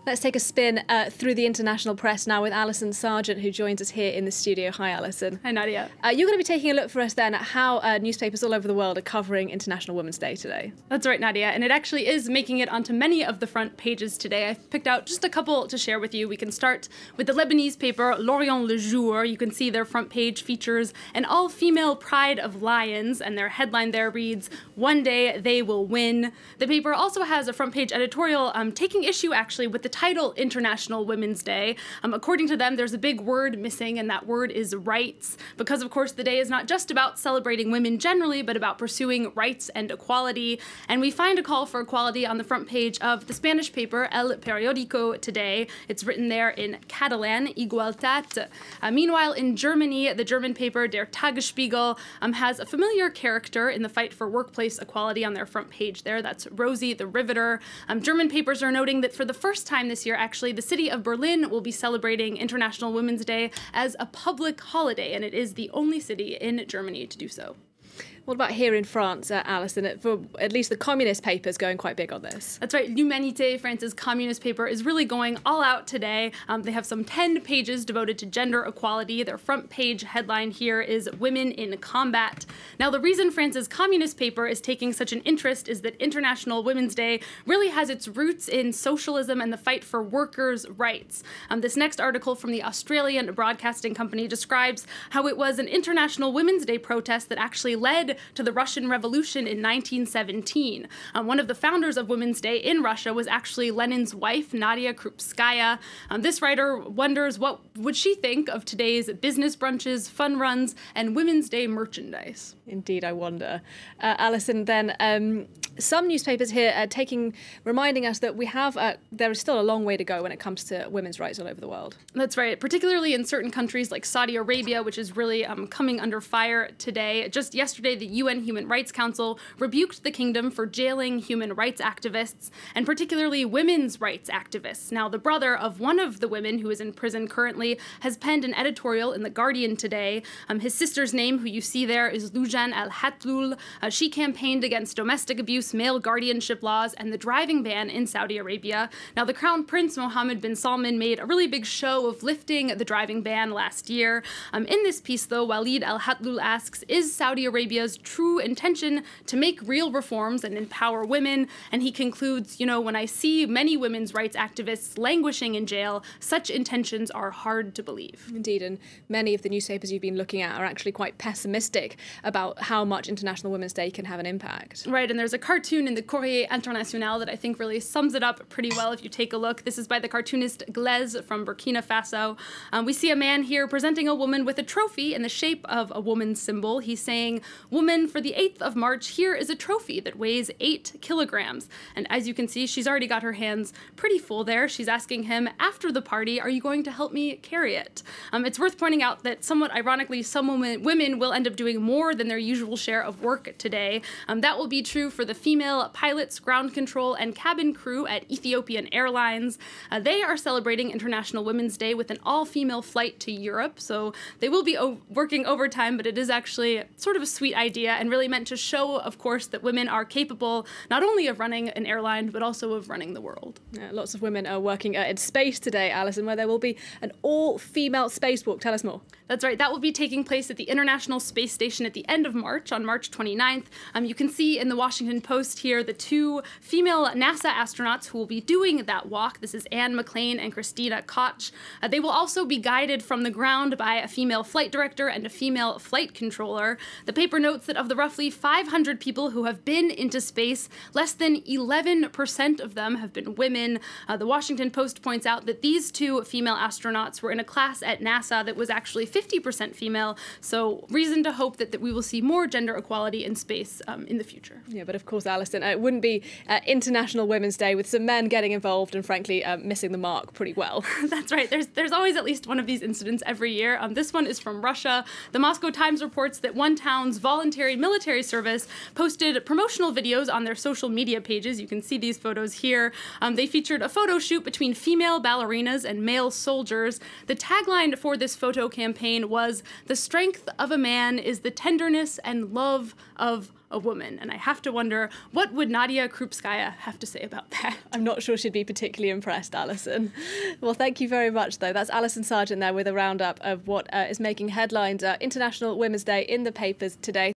Let's take a spin through the international press now with Alison Sargent, who joins us here in the studio. Hi, Alison. Hi, Nadia. You're going to be taking a look for us then at how newspapers all over the world are covering International Women's Day today. That's right, Nadia, and it actually is making it onto many of the front pages today. I've picked out just a couple to share with you. We can start with the Lebanese paper L'Orient Le Jour. You can see their front page features an all-female pride of lions, and their headline there reads, "One day they will win." The paper also has a front page editorial taking issue actually with the title International Women's Day. According to them, there's a big word missing, and that word is rights, because of course the day is not just about celebrating women generally, but about pursuing rights and equality. And we find a call for equality on the front page of the Spanish paper El Periódico today. It's written there in Catalan, Igualtat. Meanwhile, in Germany, the German paper Der Tagesspiegel has a familiar character in the fight for workplace equality on their front page there. That's Rosie the Riveter. German papers are noting that for the first time this year, actually, the city of Berlin will be celebrating International Women's Day as a public holiday, and it is the only city in Germany to do so. What about here in France, Alison? For at least the communist paper's going quite big on this. That's right. L'Humanité, France's communist paper, is really going all out today. They have some 10 pages devoted to gender equality. Their front page headline here is Women in Combat. Now, the reason France's communist paper is taking such an interest is that International Women's Day really has its roots in socialism and the fight for workers' rights. This next article from the Australian broadcasting company describes how it was an International Women's Day protest that actually led to the Russian Revolution in 1917. One of the founders of Women's Day in Russia was actually Lenin's wife, Nadia Krupskaya. This writer wonders what would she think of today's business brunches, fun runs, and Women's Day merchandise. Indeed, I wonder. Alison, then, some newspapers here are reminding us that there is still a long way to go when it comes to women's rights all over the world. That's right, particularly in certain countries like Saudi Arabia, which is really coming under fire today. Just yesterday, the UN Human Rights Council rebuked the kingdom for jailing human rights activists, and particularly women's rights activists. Now, the brother of one of the women who is in prison currently has penned an editorial in The Guardian today. His sister's name, who you see there, is Loujain Al-Hatloul. She campaigned against domestic abuse, male guardianship laws, and the driving ban in Saudi Arabia. Now, the Crown Prince Mohammed bin Salman made a really big show of lifting the driving ban last year. In this piece, though, Walid Al-Hatloul asks, is Saudi Arabia's true intention to make real reforms and empower women? And he concludes, when I see many women's rights activists languishing in jail, such intentions are hard to believe. Indeed, and many of the newspapers you've been looking at are actually quite pessimistic about how much International Women's Day can have an impact. Right, and there's a cartoon in the Courrier International that I think really sums it up pretty well if you take a look. This is by the cartoonist Glaise from Burkina Faso. We see a man here presenting a woman with a trophy in the shape of a woman's symbol. He's saying, "Woman, for the 8th of March, here is a trophy that weighs 8 kilograms. And as you can see, she's already got her hands pretty full there. She's asking him, after the party, are you going to help me carry it? It's worth pointing out that somewhat ironically, some women will end up doing more than their usual share of work today. That will be true for the female pilots, ground control, and cabin crew at Ethiopian Airlines. They are celebrating International Women's Day with an all-female flight to Europe, so they will be working overtime, but it is actually sort of a sweet idea and really meant to show, of course, that women are capable not only of running an airline, but also of running the world. Lots of women are working in space today, Alison, where there will be an all-female spacewalk. Tell us more. That's right. That will be taking place at the International Space Station at the end of March, on March 29th. You can see in the Washington Post here the two female NASA astronauts who will be doing that walk. This is Anne McLean and Christina Koch. They will also be guided from the ground by a female flight director and a female flight controller. The paper notes that of the roughly 500 people who have been into space, less than 11% of them have been women. The Washington Post points out that these two female astronauts were in a class at NASA that was actually 50% female, so reason to hope that we will see more gender equality in space in the future. Yeah, but of course, Alison, it wouldn't be International Women's Day with some men getting involved and frankly missing the mark pretty well. That's right. There's always at least one of these incidents every year. This one is from Russia. The Moscow Times reports that one town's voluntary military service posted promotional videos on their social media pages. You can see these photos here. They featured a photo shoot between female ballerinas and male soldiers. The tagline for this photo campaign was, "The strength of a man is the tenderness and love of a a woman. And I have to wonder, what would Nadia Krupskaya have to say about that? I'm not sure she'd be particularly impressed, Alison. Well, thank you very much, though. That's Alison Sargent there with a roundup of what is making headlines International Women's Day in the papers today.